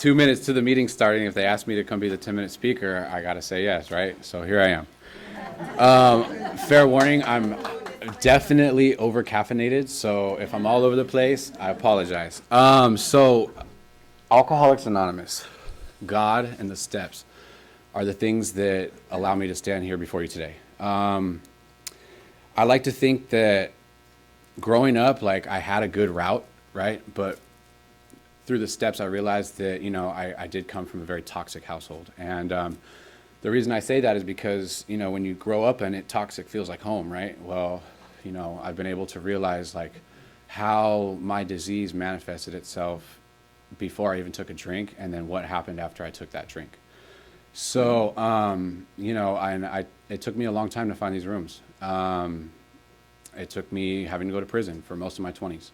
2 minutes to the meeting starting, if they ask me to come be the 10-minute speaker, I got to say yes, right? So here I am. Fair warning, I'm definitely over caffeinated, so if I'm all over the place, I apologize. So Alcoholics Anonymous, God and the steps are the things that allow me to stand here before you today. I like to think that growing up, like, I had a good route, right? But through the steps, I realized that, I did come from a very toxic household. And the reason I say that is because, when you grow up and toxic feels like home, right? Well, I've been able to realize, like, how my disease manifested itself before I even took a drink, and then what happened after I took that drink. So, it took me a long time to find these rooms. It took me having to go to prison for most of my 20s.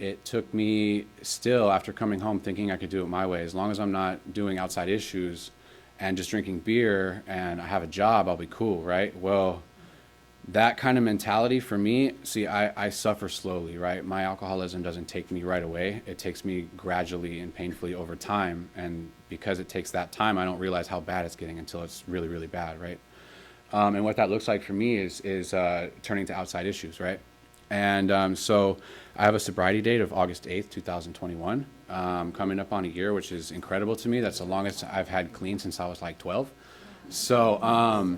It took me still, after coming home, thinking I could do it my way. As long as I'm not doing outside issues and just drinking beer and I have a job, I'll be cool, right? Well, that kind of mentality for me, see, I suffer slowly, right? My alcoholism doesn't take me right away. It takes me gradually and painfully over time. And because it takes that time, I don't realize how bad it's getting until it's really, really bad, right? And what that looks like for me is turning to outside issues, right? And so I have a sobriety date of August 8th, 2021, coming up on a year, which is incredible to me. That's the longest I've had clean since I was like 12. So,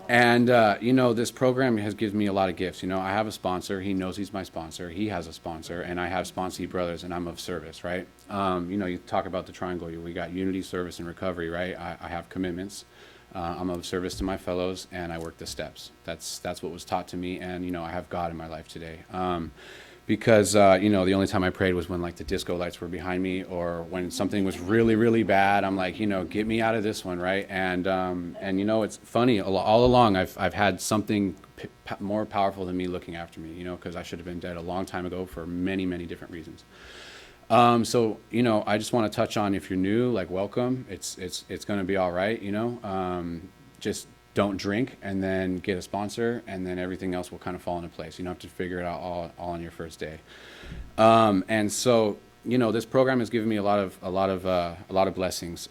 this program has given me a lot of gifts. I have a sponsor. He knows he's my sponsor. He has a sponsor, and I have sponsee brothers, and I'm of service, right? You talk about the triangle. We got unity, service, and recovery, right? I have commitments. I'm of service to my fellows, and I work the steps. That's what was taught to me, and I have God in my life today. Because the only time I prayed was when, like, the disco lights were behind me, or when something was really, really bad. I'm like, get me out of this one, right? And it's funny. All along, I've had something more powerful than me looking after me. Because I should have been dead a long time ago for many, many different reasons. So, I just want to touch on, if you're new, like, welcome. It's going to be all right, just don't drink, and then get a sponsor, and then everything else will kind of fall into place. You don't have to figure it out all on your first day. And so, this program has given me a lot of blessings.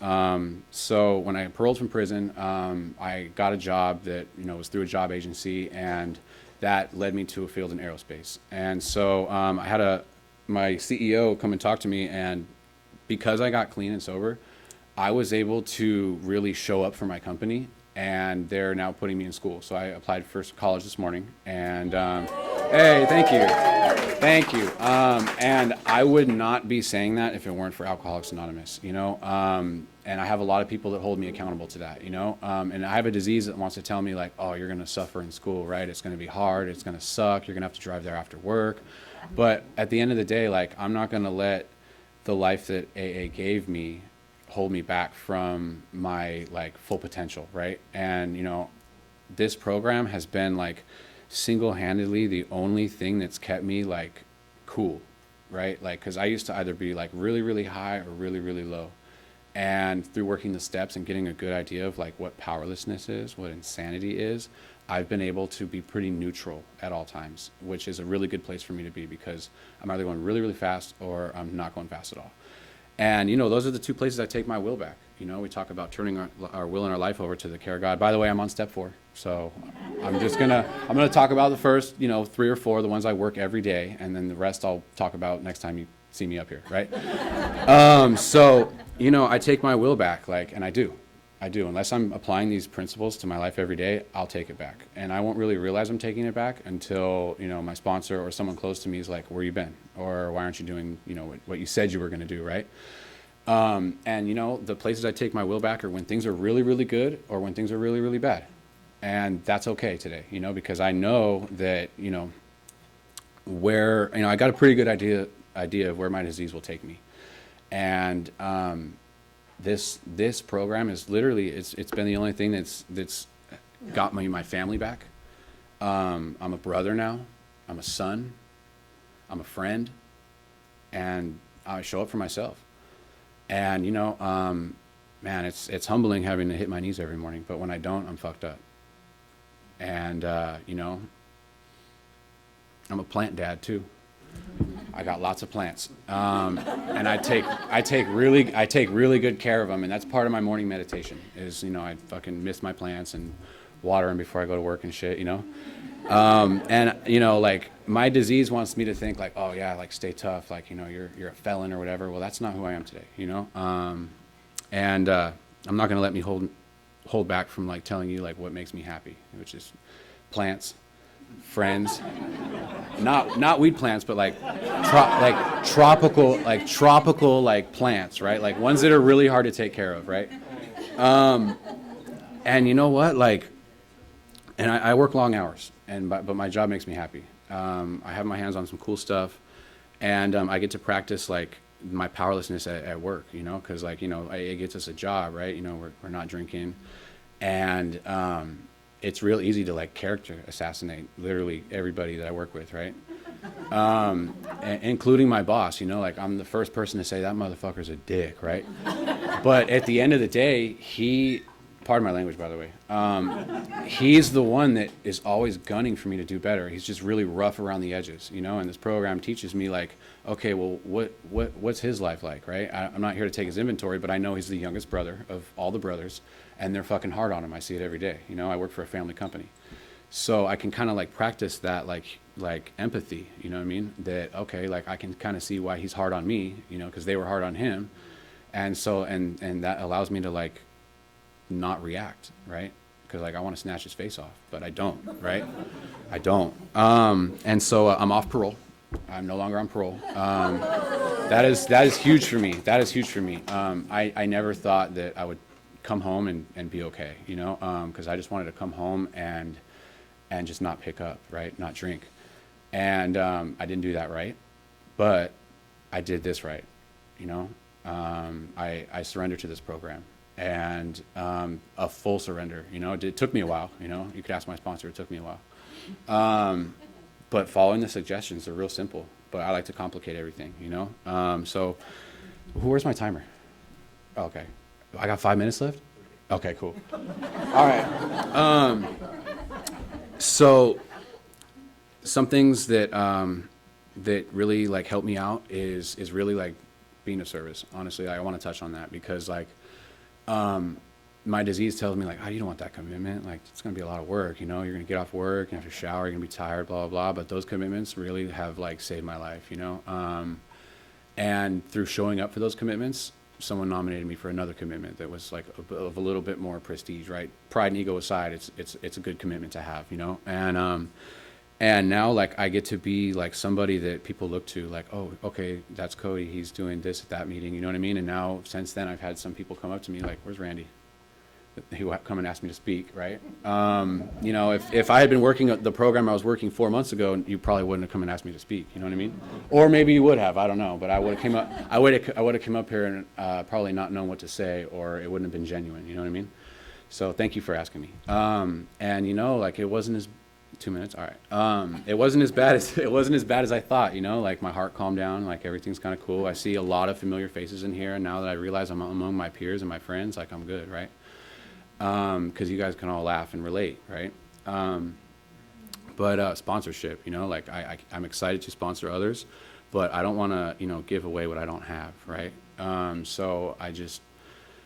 So when I paroled from prison, I got a job that, was through a job agency, and that led me to a field in aerospace. And so, I had my CEO come and talk to me, and because I got clean and sober, I was able to really show up for my company, and they're now putting me in school. So I applied for college this morning, and hey, thank you. And I would not be saying that if it weren't for Alcoholics Anonymous, and I have a lot of people that hold me accountable to that, and I have a disease that wants to tell me, like, oh, you're going to suffer in school, right? It's going to be hard. It's going to suck. You're going to have to drive there after work. But at the end of the day, like, I'm not going to let the life that AA gave me hold me back from my, like, full potential, right? And this program has been, like, single-handedly the only thing that's kept me, like, cool, right? Like, because I used to either be, like, really, really high or really, really low. And through working the steps and getting a good idea of, like, what powerlessness is, what insanity is, I've been able to be pretty neutral at all times, which is a really good place for me to be, because I'm either going really, really fast or I'm not going fast at all. And, those are the two places I take my will back. We talk about turning our will and our life over to the care of God. By the way, I'm on step 4. So I'm going to talk about the first, 3 or 4, the ones I work every day. And then the rest I'll talk about next time you see me up here, right? So, I take my will back, like, and I do. Unless I'm applying these principles to my life every day, I'll take it back. And I won't really realize I'm taking it back until, my sponsor or someone close to me is like, where you been? Or why aren't you doing, what you said you were going to do, right? And, the places I take my will back are when things are really, really good or when things are really, really bad. And that's okay today, because I know that, where, I got a pretty good idea of where my disease will take me. And, this program is literally, it's been the only thing that's got my family back. I'm a brother now. I'm a son. I'm a friend. And I show up for myself. And, man, it's humbling having to hit my knees every morning. But when I don't, I'm fucked up. And, I'm a plant dad too. I got lots of plants, and I take really good care of them, and that's part of my morning meditation. Is I fucking miss my plants and water them before I go to work and shit. And like my disease wants me to think like, oh yeah, like stay tough, like you're a felon or whatever. Well, that's not who I am today. And I'm not gonna let me hold back from like telling you like what makes me happy, which is plants, friends, not weed plants, but like tropical like plants, right? Like ones that are really hard to take care of, right? And you know what, like, and I work long hours, but my job makes me happy. I have my hands on some cool stuff, and I get to practice like my powerlessness at work, because like it gets us a job, right? We're not drinking, and it's real easy to like character assassinate literally everybody that I work with, right? Including my boss, like I'm the first person to say that motherfucker's a dick, right? But at the end of the day, pardon my language, by the way, he's the one that is always gunning for me to do better. He's just really rough around the edges, and this program teaches me like, okay, well, what's his life like, right? I'm not here to take his inventory, but I know he's the youngest brother of all the brothers, and they're fucking hard on him. I see it every day. I work for a family company. So I can kind of like practice that like empathy, you know what I mean? That, okay, like I can kind of see why he's hard on me, because they were hard on him. And so, and that allows me to like not react, right? Because like I want to snatch his face off, but I don't, right? I don't. And so I'm off parole. I'm no longer on parole. That is huge for me. That is huge for me. I never thought that I would come home and be okay, because I just wanted to come home and just not pick up, right? Not drink. And I didn't do that right, but I did this right, I surrendered to this program, and a full surrender, it took me a while, you could ask my sponsor, it took me a while. But following the suggestions, they're real simple, but I like to complicate everything, So where's my timer? Oh, okay. I got 5 minutes left? Okay, cool. All right. So some things that that really like help me out is really like being of service. Honestly, I want to touch on that because like my disease tells me like, oh, you don't want that commitment. Like it's gonna be a lot of work. You're gonna get off work, you have to shower, you're gonna be tired, blah blah blah. But those commitments really have like saved my life. And through showing up for those commitments, someone nominated me for another commitment that was like of a little bit more prestige, right? Pride and ego aside, it's a good commitment to have, and now like I get to be like somebody that people look to, like, oh, okay, that's Cody, he's doing this at that meeting, you know what I mean? And now since then I've had some people come up to me like, where's Randy? Who come and ask me to speak, right? If I had been working the program I was working 4 months ago, you probably wouldn't have come and asked me to speak. You know what I mean? Or maybe you would have. I don't know. But I would have came up. I would have come up here and probably not known what to say, or it wouldn't have been genuine. You know what I mean? So thank you for asking me. And like it wasn't as 2 minutes. All right. It wasn't as bad as I thought. Like my heart calmed down. Like everything's kind of cool. I see a lot of familiar faces in here, and now that I realize I'm among my peers and my friends, like I'm good, right? Because you guys can all laugh and relate, right? But sponsorship, like I'm excited to sponsor others, but I don't want to, give away what I don't have, right? So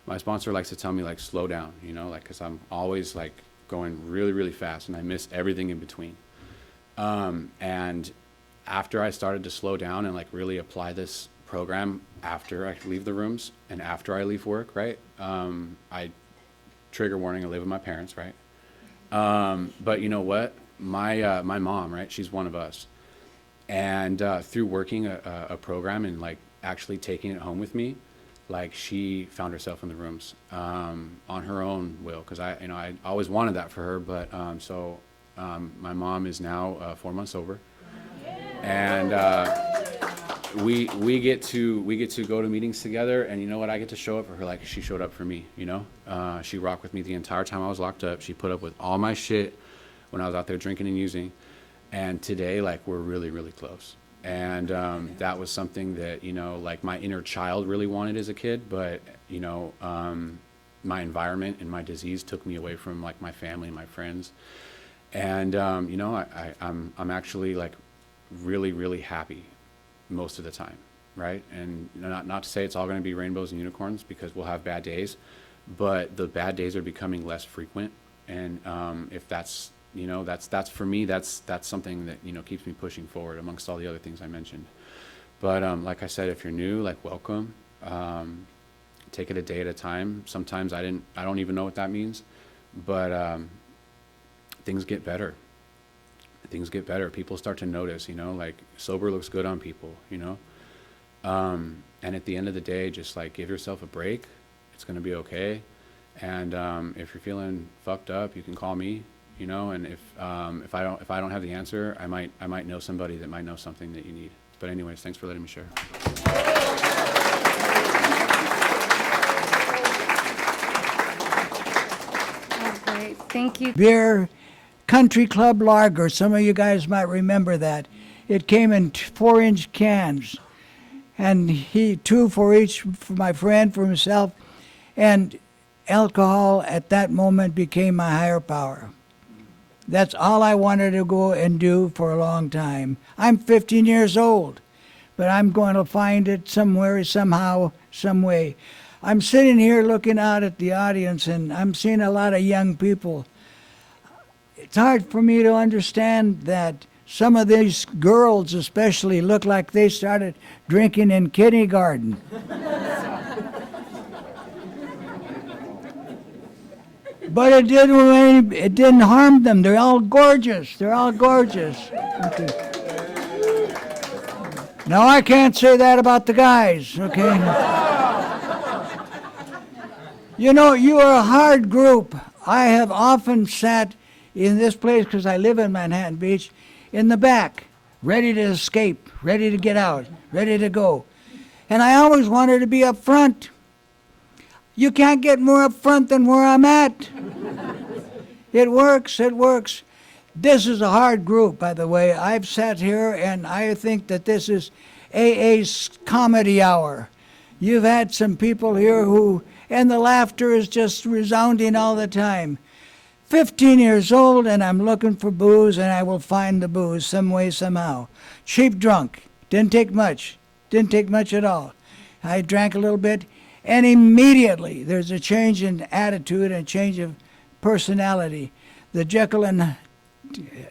my sponsor likes to tell me like, slow down, like, cause I'm always like going really, really fast and I miss everything in between. And after I started to slow down and like really apply this program after I leave the rooms and after I leave work, right? Trigger warning, I live with my parents, right? But you know what? My mom, right? She's one of us. And through working a program and like actually taking it home with me, like she found herself in the rooms on her own will, because I always wanted that for her. But my mom is now 4 months sober, and we get to go to meetings together, and you know what? I get to show up for her like she showed up for me. She rocked with me the entire time I was locked up. She put up with all my shit when I was out there drinking and using, and today like we're really, really close. And that was something that like my inner child really wanted as a kid, but my environment and my disease took me away from like my family and my friends. And I'm actually like really, really happy most of the time, right? And not to say it's all going to be rainbows and unicorns, because we'll have bad days, but the bad days are becoming less frequent. And if that's, that's for me, that's something that, keeps me pushing forward amongst all the other things I mentioned. But like I said, if you're new, like, welcome. Take it a day at a time. Sometimes I don't even know what that means, but things get better. Things get better. People start to notice, like, sober looks good on people, and at the end of the day, just like, give yourself a break. It's going to be okay. And if you're feeling fucked up, you can call me, and if I don't have the answer, I might know somebody that might know something that you need. But anyways, thanks for letting me share. Great. Thank you. Beer, Country Club Lager. Some of you guys might remember that. It came in 4-inch cans, and 2 for each, for my friend, for himself, and alcohol at that moment became my higher power. That's all I wanted to go and do for a long time. I'm 15 years old, but I'm going to find it somewhere, somehow, some way. I'm sitting here looking out at the audience, and I'm seeing a lot of young people. It's hard for me to understand that some of these girls especially look like they started drinking in kindergarten. But it didn't harm them. They're all gorgeous. They're all gorgeous. Okay. Now, I can't say that about the guys, okay? You are a hard group. I have often sat in this place, because I live in Manhattan Beach, in the back, ready to escape, ready to get out, ready to go. And I always wanted to be up front. You can't get more up front than where I'm at. It works, it works. This is a hard group, by the way. I've sat here, and I think that this is AA's comedy hour. You've had some people here and the laughter is just resounding all the time. 15 years old, and I'm looking for booze, and I will find the booze some way, somehow. Cheap drunk. Didn't take much at all. I drank a little bit, and immediately there's a change in attitude and a change of personality. The Jekyll and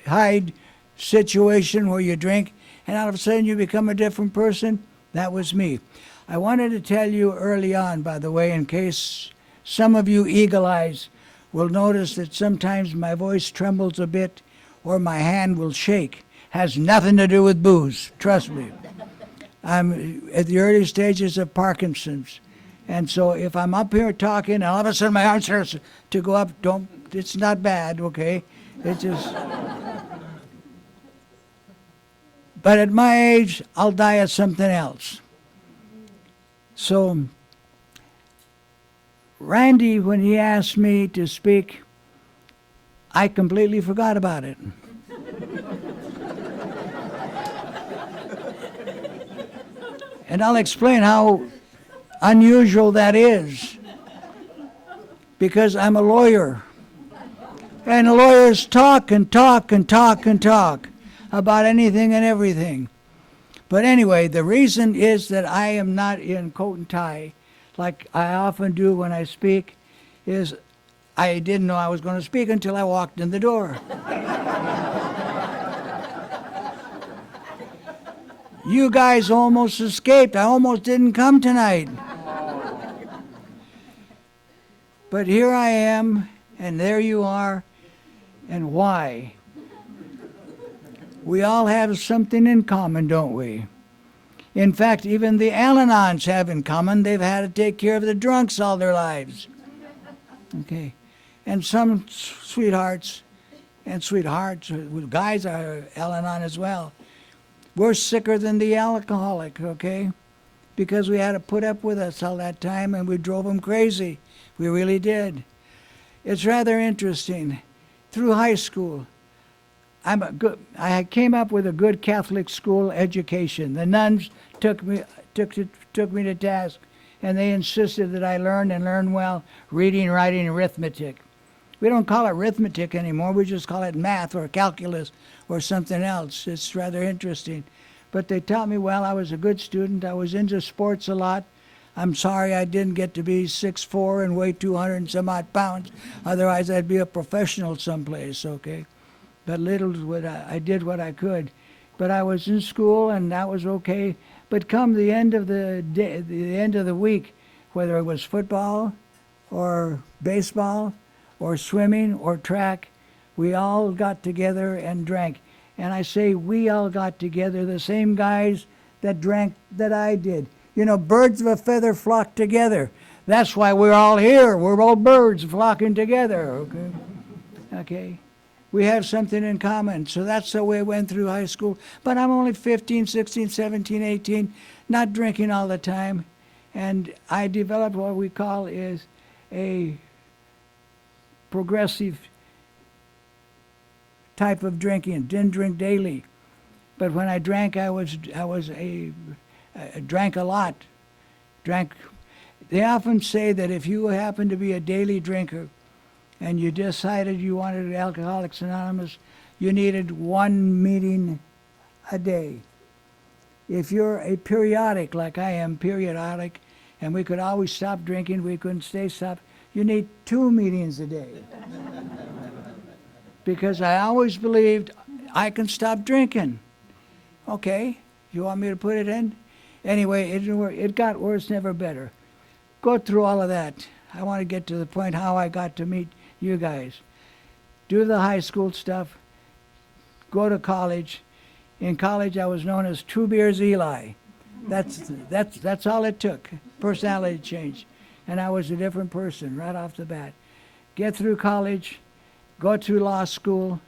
Hyde situation where you drink, and all of a sudden you become a different person. That was me. I wanted to tell you early on, by the way, in case some of you eagle eyes will notice that sometimes my voice trembles a bit or my hand will shake. Has nothing to do with booze, trust me. I'm at the early stages of Parkinson's. And so if I'm up here talking and all of a sudden my arm starts to go up, it's not bad, okay? It's just... But at my age, I'll die of something else. So, Randy, when he asked me to speak, I completely forgot about it. And I'll explain how unusual that is. Because I'm a lawyer. And lawyers talk and talk and talk and talk about anything and everything. But anyway, the reason is that I am not in coat and tie like I often do when I speak, is I didn't know I was going to speak until I walked in the door. You guys almost escaped. I almost didn't come tonight. But here I am, and there you are. And why? We all have something in common, don't we? In fact, even the Al-Anons have in common, they've had to take care of the drunks all their lives. Okay. And some sweethearts, guys are Al-Anon as well. We're sicker than the alcoholic, okay? Because we had to put up with us all that time, and we drove them crazy. We really did. It's rather interesting. Through high school, I came up with a good Catholic school education. The nuns took me to task, and they insisted that I learn and learn well reading, writing, and arithmetic. We don't call it arithmetic anymore. We just call it math or calculus or something else. It's rather interesting. But they taught me well. I was a good student. I was into sports a lot. I'm sorry I didn't get to be 6'4" and weigh 200 and some odd pounds. Otherwise, I'd be a professional someplace, okay? But little what I did what I could. But I was in school, and that was okay. But come the end of the day, the end of the week, whether it was football or baseball or swimming or track, we all got together and drank. And I say we all got together, the same guys that drank that I did. You know, birds of a feather flock together. That's why we're all here. We're all birds flocking together, okay? Okay. We have something in common. So that's the way I went through high school. But I'm only 15, 16, 17, 18, not drinking all the time. And I developed what we call is a progressive type of drinking. Didn't drink daily. But when I drank, I drank a lot. They often say that if you happen to be a daily drinker and you decided you wanted Alcoholics Anonymous, you needed 1 meeting a day. If you're a periodic, like I am periodic, and we could always stop drinking, we couldn't stay stopped, you need 2 meetings a day. Because I always believed I can stop drinking. Okay, you want me to put it in? Anyway, it got worse, never better. Go through all of that. I want to get to the point how I got to meet you guys. Do the high school stuff. Go to college. In college, I was known as Two Beers Eli. That's all it took. Personality change. And I was a different person right off the bat. Get through college. Go through law school.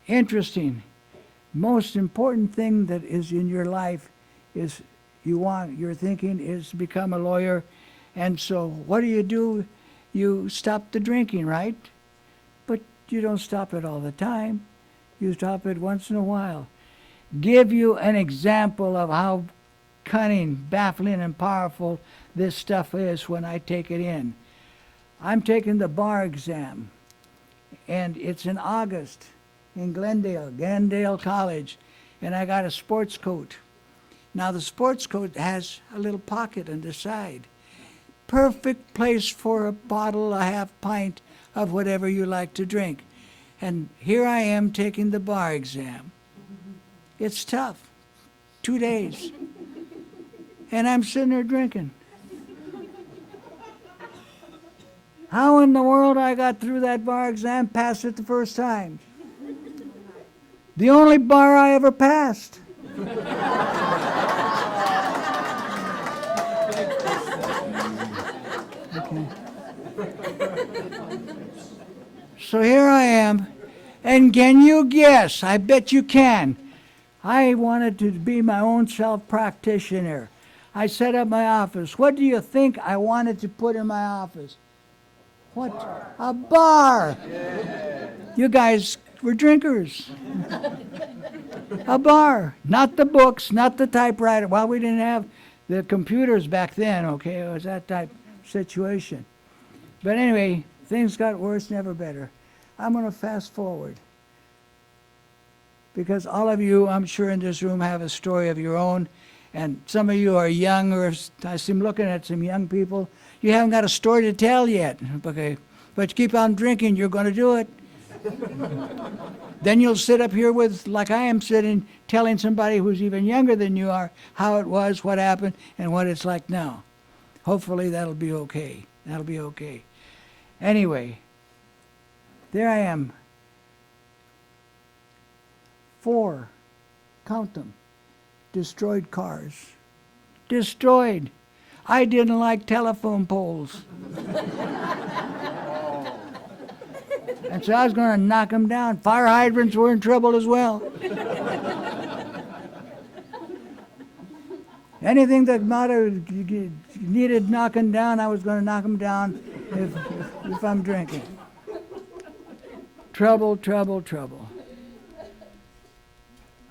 Interesting. Most important thing that is in your life is your thinking is to become a lawyer. And so what do? You stop the drinking, right? But you don't stop it all the time. You stop it once in a while. Give you an example of how cunning, baffling, and powerful this stuff is when I take it in. I'm taking the bar exam, and it's in August in Glendale College, and I got a sports coat. Now the sports coat has a little pocket on the side. Perfect place for a bottle, a half pint of whatever you like to drink. And here I am taking the bar exam. It's tough. 2 days. And I'm sitting there drinking. How in the world I got through that bar exam, passed it the first time? The only bar I ever passed. Okay. So here I am, and can you guess? I bet you can. I wanted to be my own self-practitioner. I set up my office. What do you think I wanted to put in my office? What? A bar. Yeah. You guys were drinkers. A bar. Not the books, not the typewriter. Well, we didn't have the computers back then, okay? It was that type of situation. But anyway, things got worse, never better. I'm going to fast forward. Because all of you, I'm sure in this room, have a story of your own. And some of you are young, or I seem looking at some young people. You haven't got a story to tell yet, okay? But you keep on drinking, you're going to do it. Then you'll sit up here with, like I am sitting, telling somebody who's even younger than you are how it was, what happened, and what it's like now. Hopefully that'll be okay. That'll be okay. Anyway, there I am. 4, count them, destroyed cars. Destroyed. I didn't like telephone poles. And so I was going to knock them down. Fire hydrants were in trouble as well. Anything that needed knocking down, I was going to knock them down if I'm drinking. Trouble, trouble, trouble.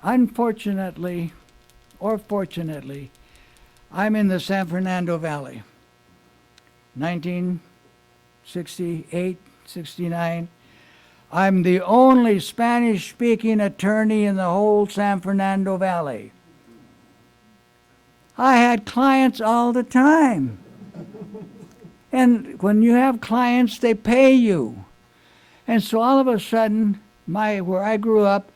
Unfortunately, or fortunately, I'm in the San Fernando Valley. 1968, 69. I'm the only Spanish-speaking attorney in the whole San Fernando Valley. I had clients all the time. And when you have clients, they pay you. And so all of a sudden, where I grew up,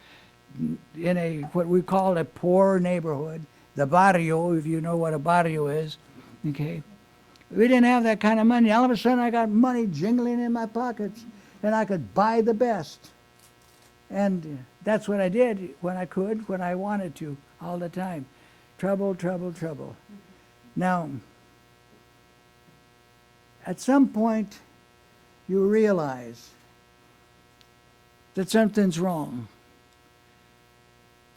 in a what we call a poor neighborhood, the barrio, if you know what a barrio is, okay? We didn't have that kind of money. All of a sudden, I got money jingling in my pockets, and I could buy the best. And that's what I did when I could, when I wanted to, all the time. Trouble, trouble, trouble. Now, at some point, you realize that something's wrong,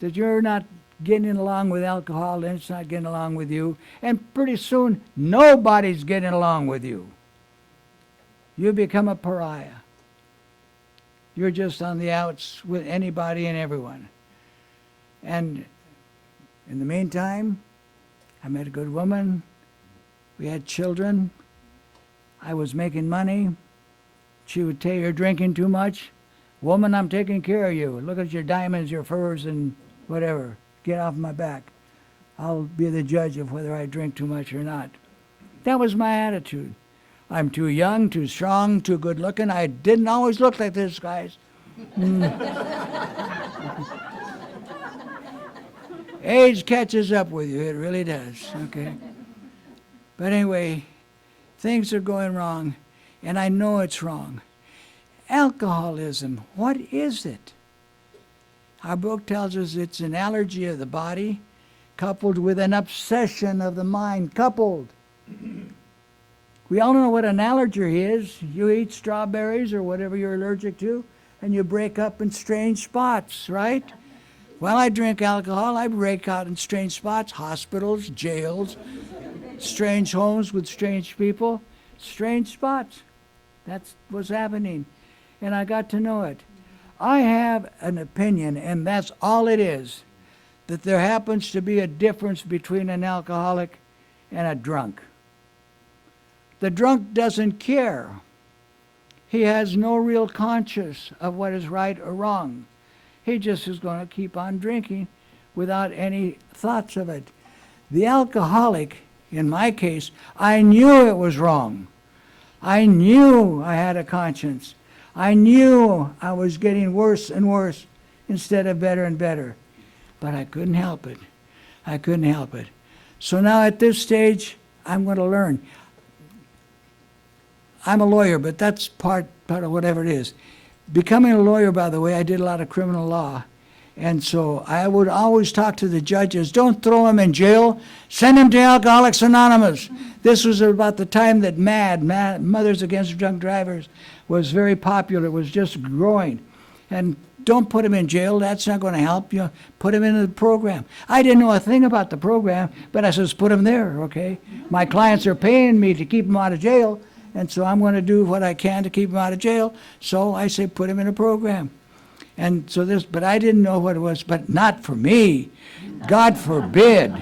that you're not getting along with alcohol and it's not getting along with you, and pretty soon nobody's getting along with you. You become a pariah. You're just on the outs with anybody and everyone. And in the meantime, I met a good woman. We had children. I was making money. She would tell you, you're drinking too much. Woman, I'm taking care of you. Look at your diamonds, your furs, and whatever. Get off my back. I'll be the judge of whether I drink too much or not. That was my attitude. I'm too young, too strong, too good looking. I didn't always look like this, guys. Age catches up with you. It really does. Okay. But anyway, things are going wrong, and I know it's wrong. Alcoholism, what is it? Our book tells us it's an allergy of the body coupled with an obsession of the mind, coupled. We all know what an allergy is. You eat strawberries or whatever you're allergic to, and you break up in strange spots, right? Well, I drink alcohol, I break out in strange spots, hospitals, jails, strange homes with strange people, strange spots. That's what's happening. And I got to know it. I have an opinion, and that's all it is, that there happens to be a difference between an alcoholic and a drunk. The drunk doesn't care. He has no real conscience of what is right or wrong. He just is going to keep on drinking without any thoughts of it. The alcoholic, in my case, I knew it was wrong. I knew I had a conscience. I knew I was getting worse and worse instead of better and better. But I couldn't help it. I couldn't help it. So now at this stage, I'm going to learn. I'm a lawyer, but that's part of whatever it is. Becoming a lawyer, by the way, I did a lot of criminal law. And so I would always talk to the judges, don't throw them in jail, send them to Alcoholics Anonymous. This was about the time that MAD, Mothers Against Drunk Drivers, was very popular. It was just growing. And don't put them in jail, that's not going to help you. Put them into the program. I didn't know a thing about the program, but I says, put them there, okay? My clients are paying me to keep them out of jail, and so I'm going to do what I can to keep them out of jail. So I say, put them in a program. And so but I didn't know what it was, but not for me. God forbid.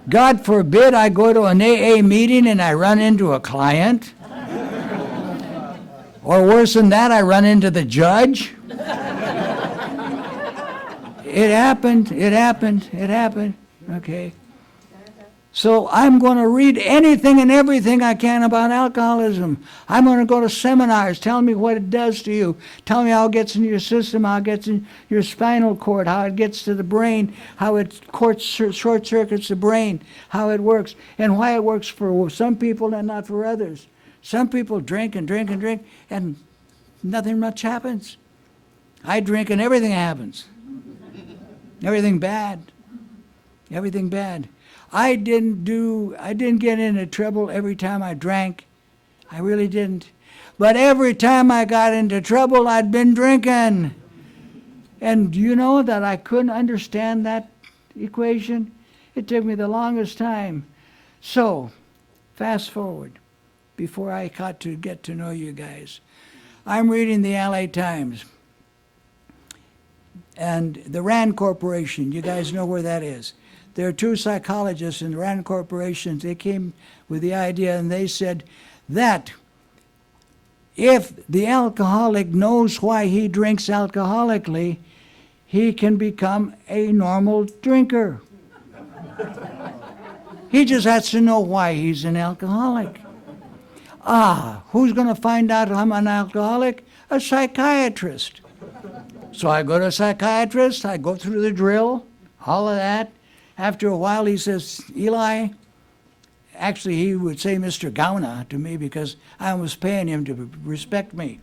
God forbid I go to an AA meeting and I run into a client. Or worse than that, I run into the judge. It happened, okay. So I'm going to read anything and everything I can about alcoholism. I'm going to go to seminars, tell me what it does to you. Tell me how it gets into your system, how it gets in your spinal cord, how it gets to the brain, how it short circuits the brain, how it works, and why it works for some people and not for others. Some people drink and drink and drink, and nothing much happens. I drink and everything happens. Everything bad. Everything bad. I didn't get into trouble every time I drank. I really didn't. But every time I got into trouble, I'd been drinking. And do you know that I couldn't understand that equation? It took me the longest time. So, fast forward, before I got to get to know you guys. I'm reading the LA Times. And the Rand Corporation, you guys know where that is. There are two psychologists in the Rand Corporation. They came with the idea and they said that if the alcoholic knows why he drinks alcoholically, he can become a normal drinker. He just has to know why he's an alcoholic. Who's going to find out I'm an alcoholic? A psychiatrist. So I go to a psychiatrist, I go through the drill, all of that. After a while, he says, Eli, actually he would say Mr. Gauna to me because I was paying him to respect me.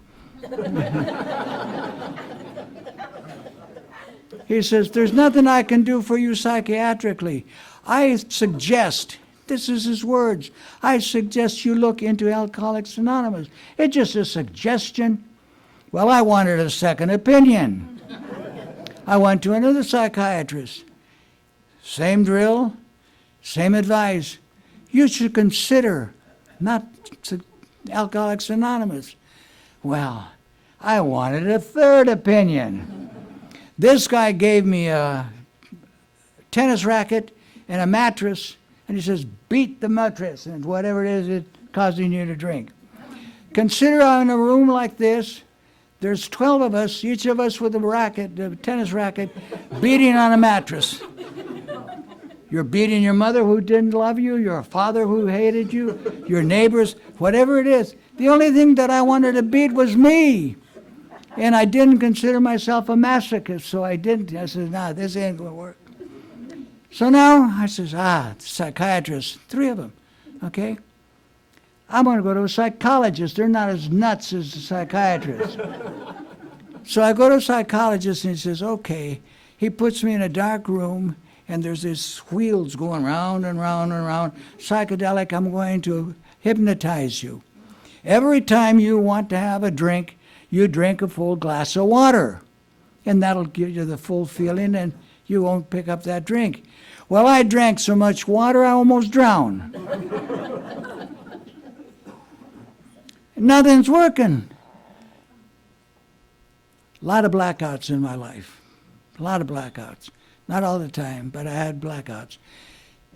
He says, there's nothing I can do for you psychiatrically. I suggest, this is his words, I suggest you look into Alcoholics Anonymous. It's just a suggestion. Well, I wanted a second opinion. I went to another psychiatrist. Same drill, same advice. You should consider not Alcoholics Anonymous. Well, I wanted a third opinion. This guy gave me a tennis racket and a mattress, and he says, beat the mattress, and whatever it is, it's causing you to drink. Consider in a room like this, there's 12 of us, each of us with a racket, a tennis racket, beating on a mattress. You're beating your mother who didn't love you, your father who hated you, your neighbors, whatever it is. The only thing that I wanted to beat was me. And I didn't consider myself a masochist, so I didn't. I said, nah, this ain't going to work. So now I says, psychiatrists, 3 of them, okay? I'm going to go to a psychologist. They're not as nuts as a psychiatrist. So I go to a psychologist, and he says, okay. He puts me in a dark room, and there's these wheels going round and round and round. Psychedelic, I'm going to hypnotize you. Every time you want to have a drink, you drink a full glass of water, and that'll give you the full feeling, and you won't pick up that drink. Well, I drank so much water, I almost drowned. Nothing's working. A lot of blackouts in my life. A lot of blackouts. Not all the time, but I had blackouts.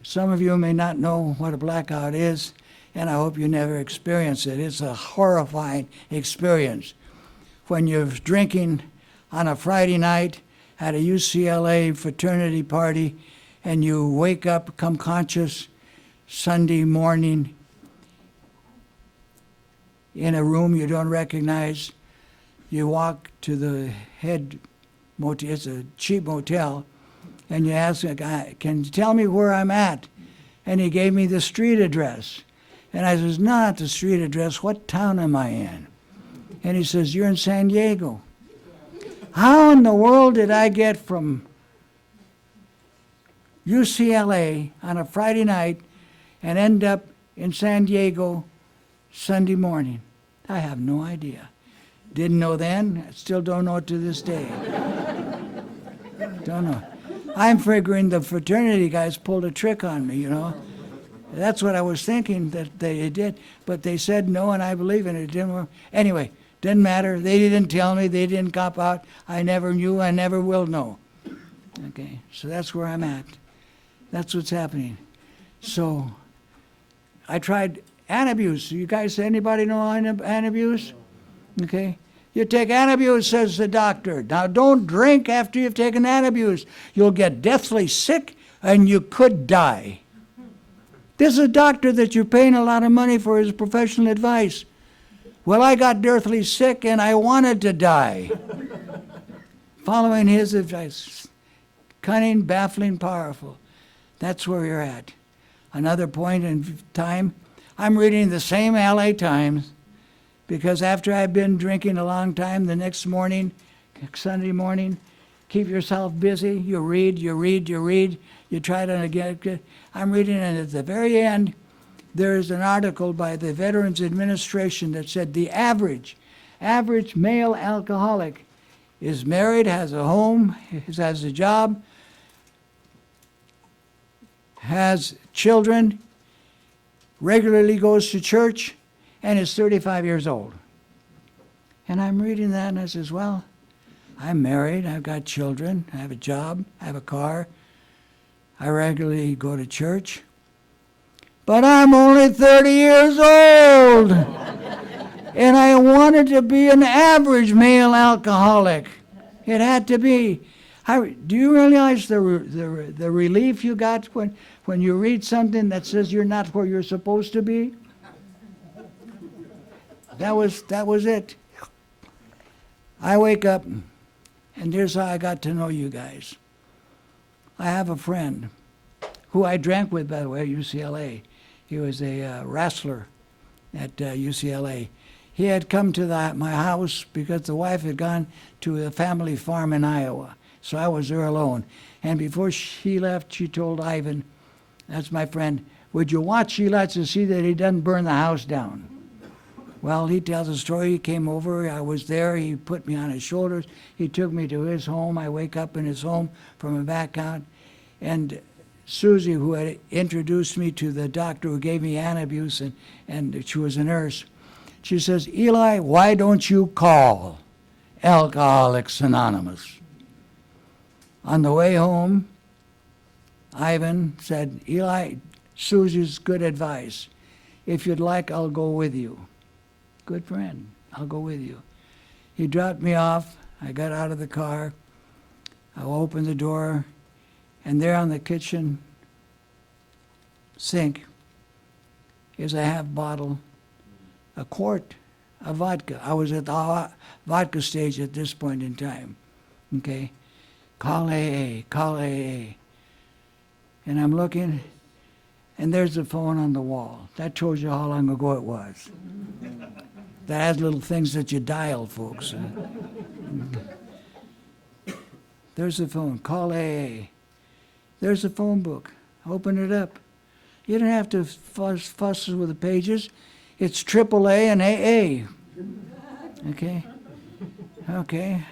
Some of you may not know what a blackout is, and I hope you never experience it. It's a horrifying experience. When you're drinking on a Friday night at a UCLA fraternity party, and you wake up, become conscious Sunday morning in a room you don't recognize. You walk to the head motel, it's a cheap motel, and you ask a guy, can you tell me where I'm at? And he gave me the street address. And I says, not the street address, what town am I in? And he says, you're in San Diego. How in the world did I get from UCLA on a Friday night and end up in San Diego Sunday morning? I have no idea. Didn't know then, I still don't know to this day. Don't know. I'm figuring the fraternity guys pulled a trick on me, you know. That's what I was thinking that they did, but they said no, and I believe in it. It didn't work. Anyway, didn't matter. They didn't tell me. They didn't cop out. I never knew. I never will know. Okay, so that's where I'm at. That's what's happening. So I tried antabuse. You guys, anybody know antabuse? Okay. You take antabuse, says the doctor. Now don't drink after you've taken antabuse. You'll get deathly sick and you could die. This is a doctor that you're paying a lot of money for his professional advice. Well, I got deathly sick and I wanted to die. Following his advice. Cunning, baffling, powerful. That's where you're at. Another point in time, I'm reading the same LA Times because after I've been drinking a long time, the next morning, Sunday morning, keep yourself busy. You read. You try to get. I'm reading, and at the very end, there is an article by the Veterans Administration that said the average male alcoholic is married, has a home, has a job, has children, regularly goes to church, and is 35 years old. And I'm reading that, and I says, well, I'm married, I've got children, I have a job, I have a car, I regularly go to church, but I'm only 30 years old. And I wanted to be an average male alcoholic. It had to be. Do you realize the relief you got when you read something that says you're not where you're supposed to be? That was it. I wake up, and here's how I got to know you guys. I have a friend who I drank with, by the way, at UCLA. He was a wrestler at UCLA. He had come to my house because the wife had gone to a family farm in Iowa. So I was there alone. And before she left, she told Ivan, that's my friend, would you watch Eli to see that he doesn't burn the house down? Well, he tells a story. He came over. I was there. He put me on his shoulders. He took me to his home. I wake up in his home from a back out. And Susie, who had introduced me to the doctor who gave me Antabuse, and she was a nurse, she says, Eli, why don't you call Alcoholics Anonymous? On the way home, Ivan said, Eli, Susie's good advice. If you'd like, I'll go with you. Good friend, I'll go with you. He dropped me off. I got out of the car. I opened the door, and there on the kitchen sink is a half bottle, a quart of vodka. I was at the vodka stage at this point in time. Okay? Call AA, call AA. And I'm looking, and there's the phone on the wall. That shows you how long ago it was. That has little things that you dial, folks. There's the phone, call AA. There's the phone book. Open it up. You don't have to fuss with the pages. It's AAA and AA. Okay? Okay.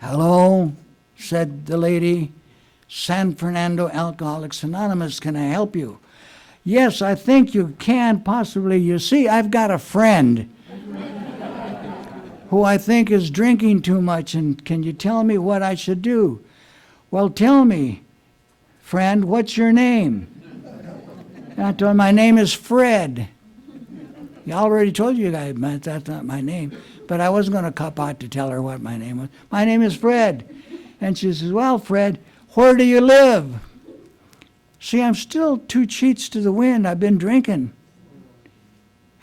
Hello, said the lady. San Fernando Alcoholics Anonymous, can I help you? Yes, I think you can possibly. You see, I've got a friend who I think is drinking too much, and can you tell me what I should do? Well, tell me, friend, what's your name? And I told him, my name is Fred. I already told you guys that's not my name, but I wasn't going to cop out to tell her what my name was. My name is Fred. And she says, well, Fred, where do you live? See, I'm still 2 cheats to the wind. I've been drinking.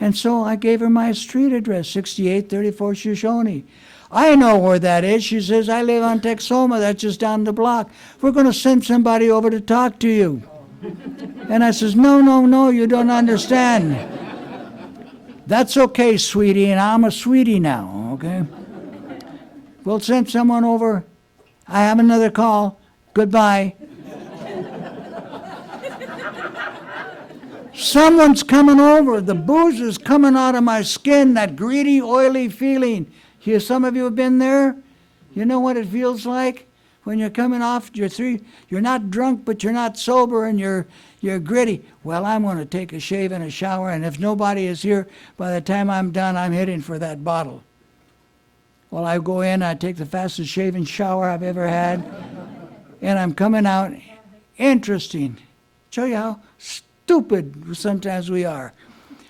And so I gave her my street address, 6834 Shoshone. I know where that is. She says, I live on Texoma. That's just down the block. We're going to send somebody over to talk to you. And I says, no, you don't understand. That's okay, sweetie, and I'm a sweetie now, okay? We'll send someone over. I have another call. Goodbye. Someone's coming over. The booze is coming out of my skin, that greedy, oily feeling. Some of you have been there. You know what it feels like when you're coming off your you're not drunk, but you're not sober, and you're gritty. Well, I'm going to take a shave and a shower, and if nobody is here, by the time I'm done, I'm heading for that bottle. Well, I go in, I take the fastest shave and shower I've ever had, and I'm coming out. Interesting. Show you how stupid sometimes we are.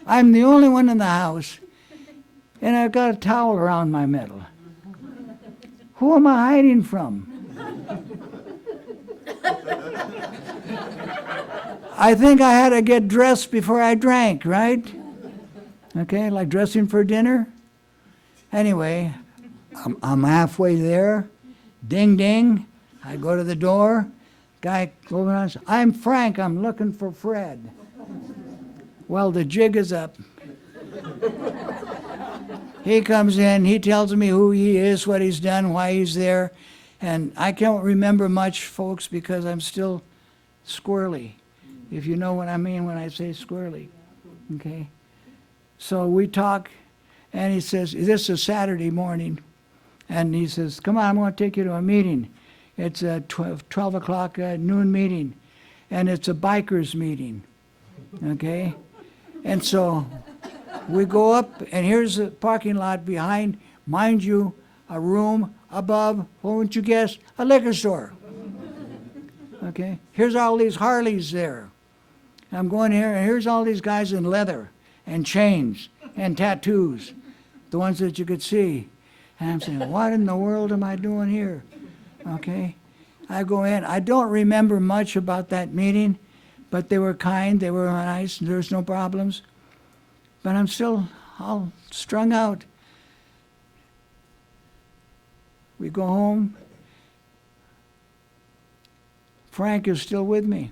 I'm the only one in the house, and I've got a towel around my middle. Who am I hiding from? I think I had to get dressed before I drank, right? Okay, like dressing for dinner. Anyway, I'm halfway there. Ding, ding. I go to the door. Guy opens and says, I'm Frank. I'm looking for Fred. Well, the jig is up. He comes in. He tells me who he is, what he's done, why he's there. And I can't remember much, folks, because I'm still squirrely, if you know what I mean when I say squirrely. Okay? So we talk, and he says, this is Saturday morning. And he says, come on, I'm going to take you to a meeting. It's a 12 o'clock noon meeting, and it's a bikers meeting, okay? And so we go up, and here's a parking lot behind, mind you, a room above, what would you guess? A liquor store, okay? Here's all these Harleys there. I'm going here, and here's all these guys in leather, and chains and tattoos, the ones that you could see. And I'm saying, what in the world am I doing here? Okay. I go in. I don't remember much about that meeting, but they were kind, they were nice, and there's no problems. But I'm still all strung out. We go home. Frank is still with me.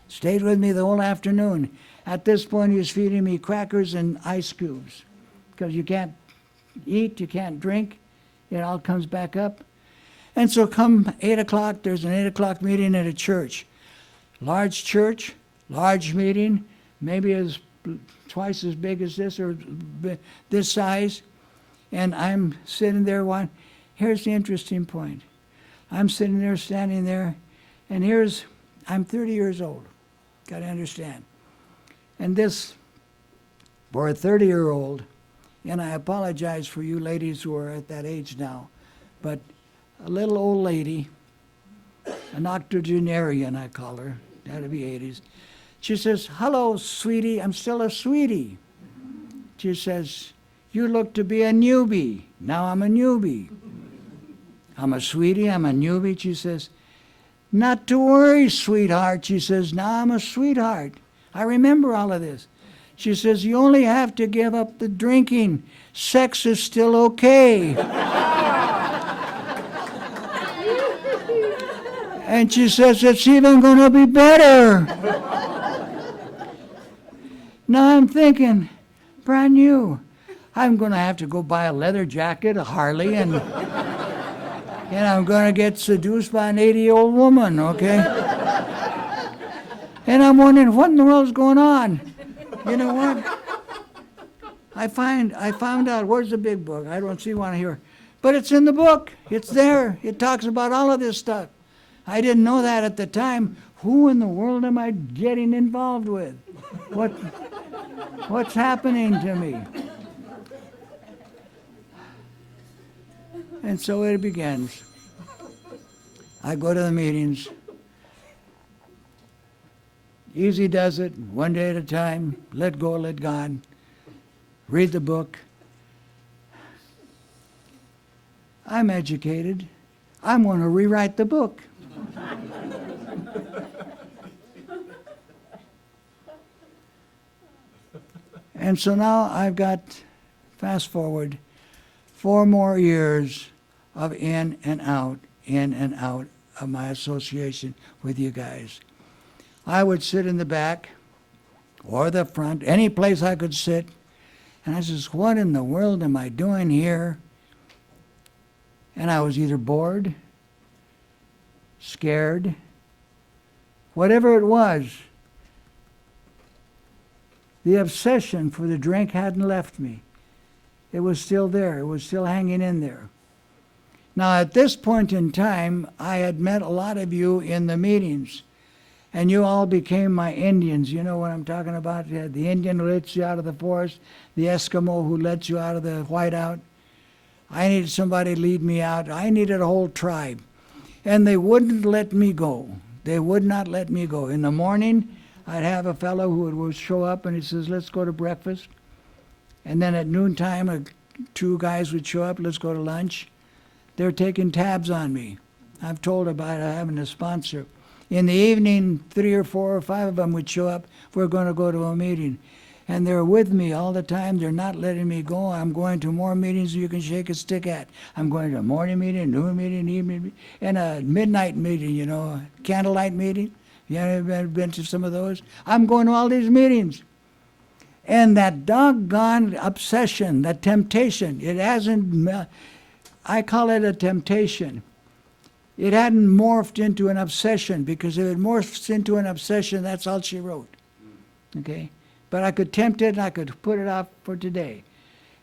Stayed with me the whole afternoon. At this point, he was feeding me crackers and ice cubes, because you can't eat, you can't drink. It all comes back up. And so come 8 o'clock, there's an 8 o'clock meeting at a church. Church, large meeting, maybe twice as big as this or this size. And I'm sitting there. Here's the interesting point. I'm sitting there, standing there, and I'm 30 years old. Got to understand. And this, for a 30-year-old, and I apologize for you ladies who are at that age now, but a little old lady, an octogenarian I call her, had to be 80s. She says, hello, sweetie, I'm still a sweetie. She says, you look to be a newbie. Now I'm a newbie. I'm a sweetie, I'm a newbie. She says, not to worry, sweetheart. She says, now I'm a sweetheart. I remember all of this. She says, you only have to give up the drinking. Sex is still okay. And she says, it's even going to be better. Now I'm thinking, brand new. I'm going to have to go buy a leather jacket, a Harley, and I'm going to get seduced by an 80-year-old woman, okay? And I'm wondering, what in the world's going on? You know what? I found out, where's the big book? I don't see one here. But it's in the book. It's there. It talks about all of this stuff. I didn't know that at the time. Who in the world am I getting involved with? What's happening to me? And so it begins. I go to the meetings. Easy does it, one day at a time. Let go, let God. Read the book. I'm educated. I'm going to rewrite the book. And so now I've got, fast forward, 4 more years of in and out of my association with you guys. I would sit in the back or the front, any place I could sit, and I says, what in the world am I doing here? And I was either bored, scared, whatever it was. The obsession for the drink hadn't left me. It was still there. It was still hanging in there. Now, at this point in time, I had met a lot of you in the meetings, and you all became my Indians. You know what I'm talking about? You had the Indian who lets you out of the forest, the Eskimo who lets you out of the whiteout. I needed somebody to lead me out. I needed a whole tribe. And they wouldn't let me go. They would not let me go. In the morning, I'd have a fellow who would show up and he says, let's go to breakfast. And then at noontime, 2 guys would show up, let's go to lunch. They're taking tabs on me. I've told about having a sponsor. In the evening, 3 or 4 or 5 of them would show up. We're going to go to a meeting. And they're with me all the time. They're not letting me go. I'm going to more meetings than you can shake a stick at. I'm going to a morning meeting, noon meeting, evening meeting, and a midnight meeting, you know, a candlelight meeting. You ever been to some of those? I'm going to all these meetings. And that doggone obsession, that temptation, it hasn't, I call it a temptation. It hadn't morphed into an obsession, because if it morphs into an obsession, that's all she wrote. Okay? But I could tempt it and I could put it off for today.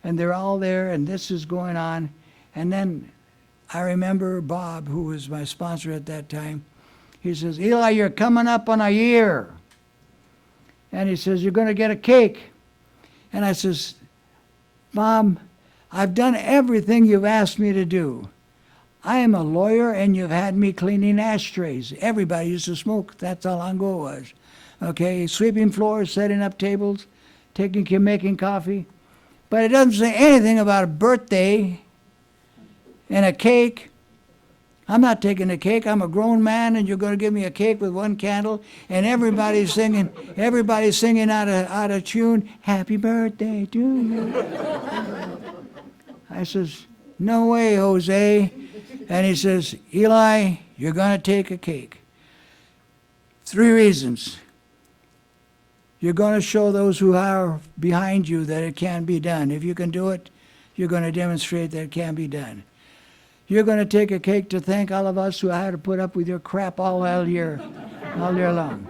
And they're all there and this is going on. And then I remember Bob, who was my sponsor at that time, he says, Eli, you're coming up on a year. And he says, you're going to get a cake. And I says, Bob, I've done everything you've asked me to do. I am a lawyer and you've had me cleaning ashtrays. Everybody used to smoke. That's how long ago it was. Okay, sweeping floors, setting up tables, making coffee. But it doesn't say anything about a birthday and a cake. I'm not taking a cake. I'm a grown man, and you're going to give me a cake with one candle, and everybody's singing out of tune, "Happy birthday to you." I says, "No way, Jose." And he says, "Eli, you're going to take a cake. 3 reasons. You're going to show those who are behind you that it can be done. If you can do it, you're going to demonstrate that it can be done. You're going to take a cake to thank all of us who had to put up with your crap all year long.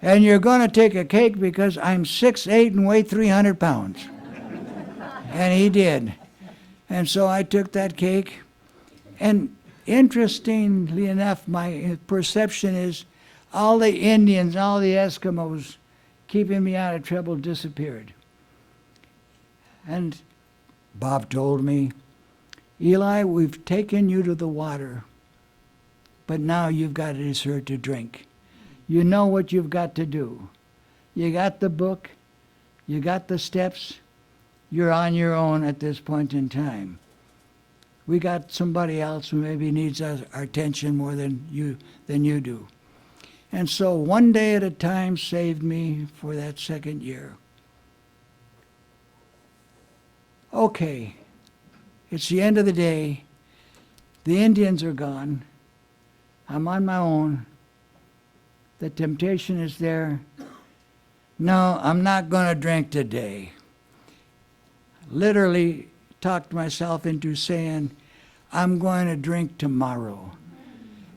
And you're going to take a cake because I'm 6'8" and weigh 300 pounds. And he did. And so I took that cake. And interestingly enough, my perception is all the Indians, all the Eskimos keeping me out of trouble disappeared. And Bob told me, "Eli, we've taken you to the water, but now you've got to dessert to drink. You know what you've got to do. You got the book, you got the steps, you're on your own at this point in time. We got somebody else who maybe needs our attention more than you do." And so one day at a time saved me for that second year. Okay, it's the end of the day. The Indians are gone. I'm on my own. The temptation is there. No, I'm not going to drink today. Literally talked myself into saying, I'm going to drink tomorrow.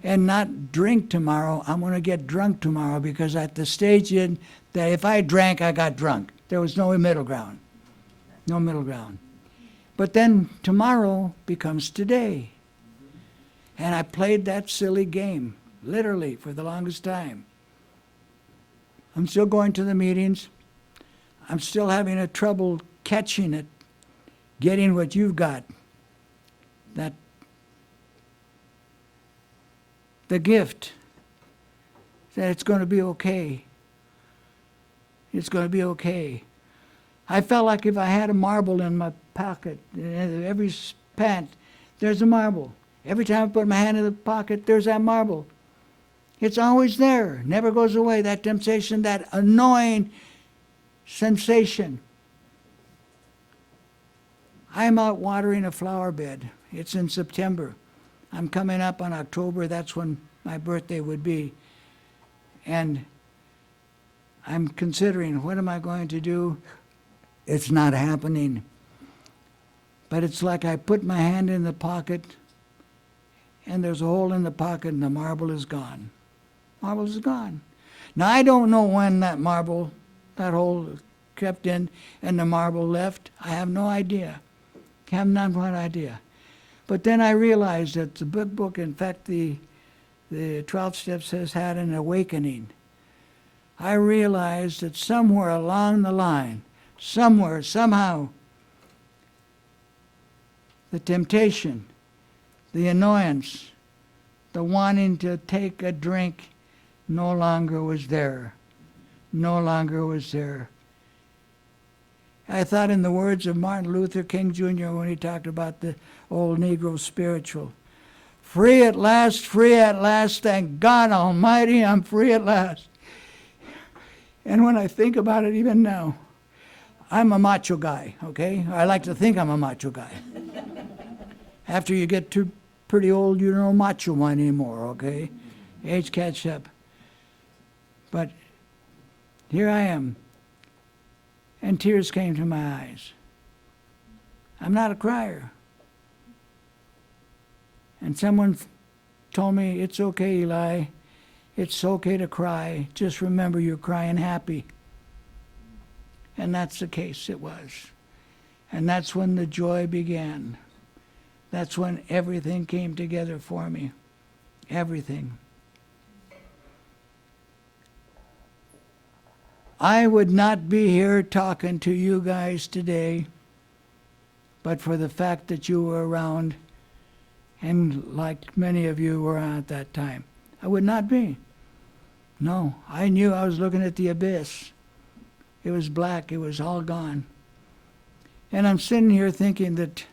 And not drink tomorrow, I'm going to get drunk tomorrow, because at the stage in that if I drank, I got drunk. There was no middle ground. No middle ground. But then tomorrow becomes today. And I played that silly game, literally, for the longest time. I'm still going to the meetings. I'm still having a trouble catching it, getting what you've got. That the gift that it's going to be okay. It's going to be okay. I felt like if I had a marble in my pocket, in every pant, there's a marble. Every time I put my hand in the pocket, there's that marble. It's always there, never goes away, that temptation, that annoying sensation. I'm out watering a flower bed. It's in September. I'm coming up on October. That's when my birthday would be. And I'm considering, what am I going to do? It's not happening. But it's like I put my hand in the pocket, and there's a hole in the pocket, and the marble is gone. Marble is gone. Now, I don't know when that hole crept in, and the marble left. I have no idea. I have not one idea. But then I realized that the big book, in fact, the 12 Steps has had an awakening. I realized that somewhere along the line, somewhere, somehow, the temptation, the annoyance, the wanting to take a drink no longer was there. No longer was there. I thought in the words of Martin Luther King Jr. when he talked about the old Negro spiritual. Free at last, thank God Almighty, I'm free at last. And when I think about it even now, I'm a macho guy, okay? I like to think I'm a macho guy. After you get too pretty old, you're no macho one anymore, okay? Age catch up. But here I am. And tears came to my eyes. I'm not a crier. And someone told me, it's okay, Eli. It's okay to cry. Just remember you're crying happy. And that's the case, it was. And that's when the joy began. That's when everything came together for me. Everything. I would not be here talking to you guys today, but for the fact that you were around, and like many of you were at that time. I would not be. No, I knew I was looking at the abyss. It was black. It was all gone. And I'm sitting here thinking that,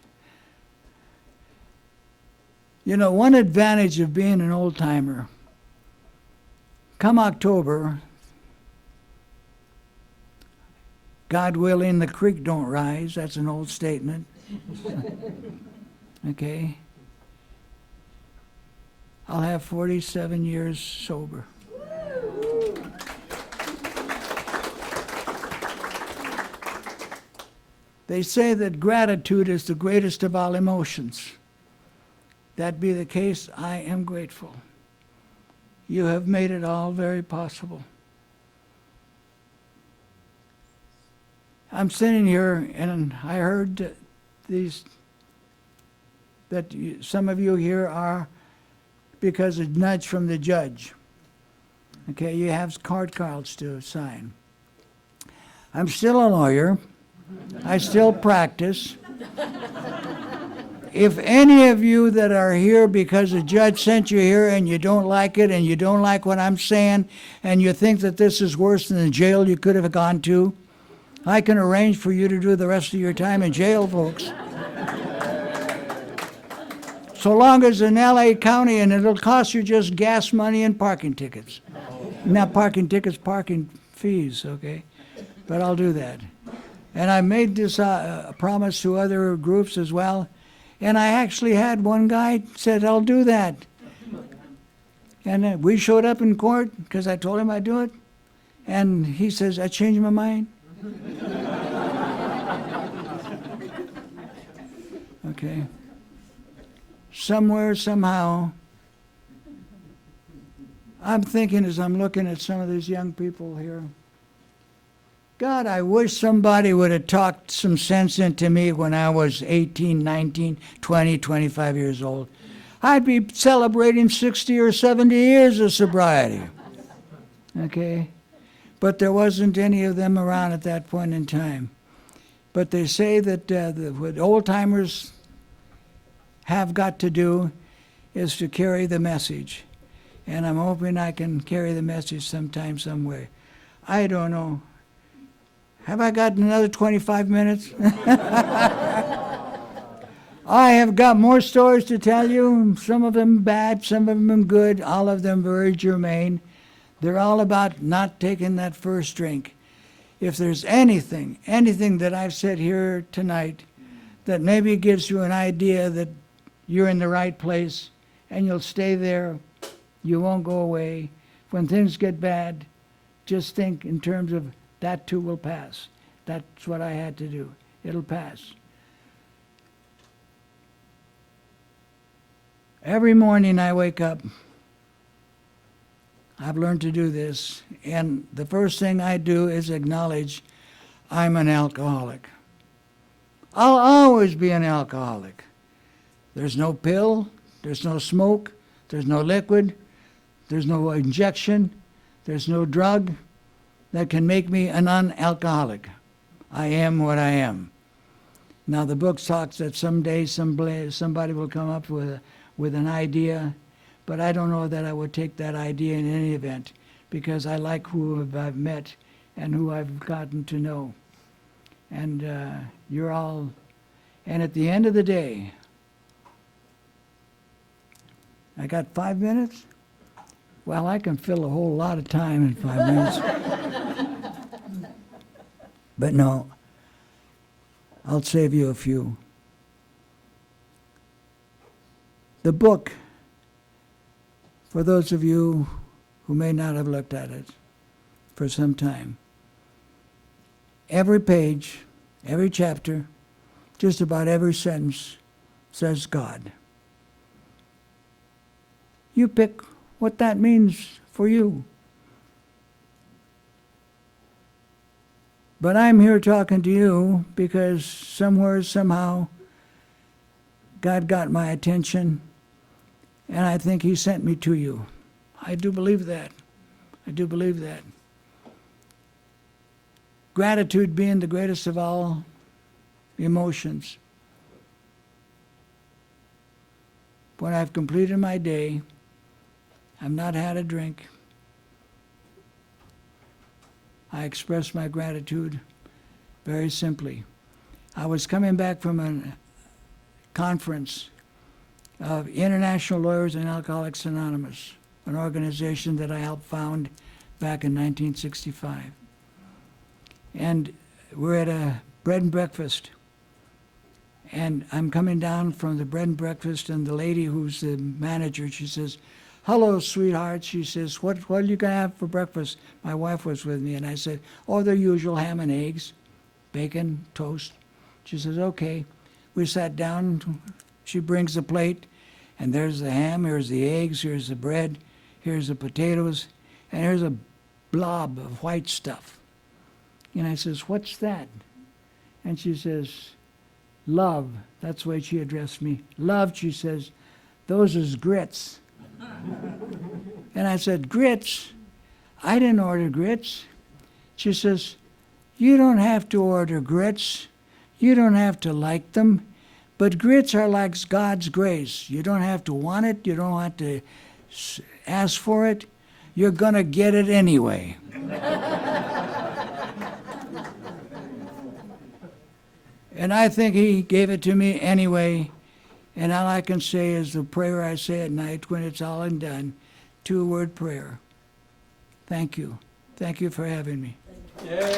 one advantage of being an old-timer, come October, God willing, the creek don't rise. That's an old statement. Okay? I'll have 47 years sober. They say that gratitude is the greatest of all emotions. That be the case, I am grateful. You have made it all very possible. I'm sitting here and I heard some of you here are because of nudge from the judge. Okay, you have cards to sign. I'm still a lawyer. I still practice. If any of you that are here because the judge sent you here and you don't like it and you don't like what I'm saying and you think that this is worse than the jail you could have gone to, I can arrange for you to do the rest of your time in jail, folks. So long as in LA County, and it'll cost you just gas money and parking tickets. Not parking tickets, parking fees, okay? But I'll do that. And I made this promise to other groups as well. And I actually had one guy said, I'll do that. And we showed up in court because I told him I'd do it. And he says, I changed my mind. Okay. Somewhere, somehow, I'm thinking as I'm looking at some of these young people here, God, I wish somebody would have talked some sense into me when I was 18, 19, 20, 25 years old. I'd be celebrating 60 or 70 years of sobriety. Okay? But there wasn't any of them around at that point in time. But they say that what old-timers have got to do is to carry the message. And I'm hoping I can carry the message sometime, some way. I don't know. Have I got another 25 minutes? I have got more stories to tell you, some of them bad, some of them good, all of them very germane. They're all about not taking that first drink. If there's anything that I've said here tonight that maybe gives you an idea that you're in the right place and you'll stay there, you won't go away. When things get bad, just think in terms of that too will pass. That's what I had to do. It'll pass. Every morning I wake up, I've learned to do this, and the first thing I do is acknowledge I'm an alcoholic. I'll always be an alcoholic. There's no pill, there's no smoke, there's no liquid, there's no injection, there's no drug that can make me a non-alcoholic. I am what I am. Now the book talks that someday somebody will come up with an idea, but I don't know that I would take that idea in any event, because I like who I've met and who I've gotten to know. And you're all, and at the end of the day, I got 5 minutes? Well, I can fill a whole lot of time in 5 minutes. But no, I'll save you a few. The book, for those of you who may not have looked at it for some time, every page, every chapter, just about every sentence says God. You pick what that means for you. But I'm here talking to you because somewhere, somehow, God got my attention, and I think He sent me to you. I do believe that. I do believe that. Gratitude being the greatest of all emotions. When I've completed my day, I've not had a drink, I express my gratitude very simply. I was coming back from a conference of International Lawyers and Alcoholics Anonymous, an organization that I helped found back in 1965. And we're at a bread and breakfast. And I'm coming down from the bread and breakfast, and the lady who's the manager, she says, "Hello, sweetheart." She says, what are you going to have for breakfast? My wife was with me, and I said, "Oh, the usual ham and eggs, bacon, toast." She says, "Okay." We sat down. She brings the plate, and there's the ham, here's the eggs, here's the bread, here's the potatoes, and here's a blob of white stuff. And I says, "What's that?" And she says, "Love." That's the way she addressed me. "Love," she says, "those is grits." And I said, "Grits? I didn't order grits." She says, "You don't have to order grits. You don't have to like them. But grits are like God's grace. You don't have to want it. You don't have to ask for it. You're going to get it anyway." And I think he gave it to me anyway. And all I can say is the prayer I say at night when it's all and done, 2-word prayer. Thank you. Thank you for having me. Yeah.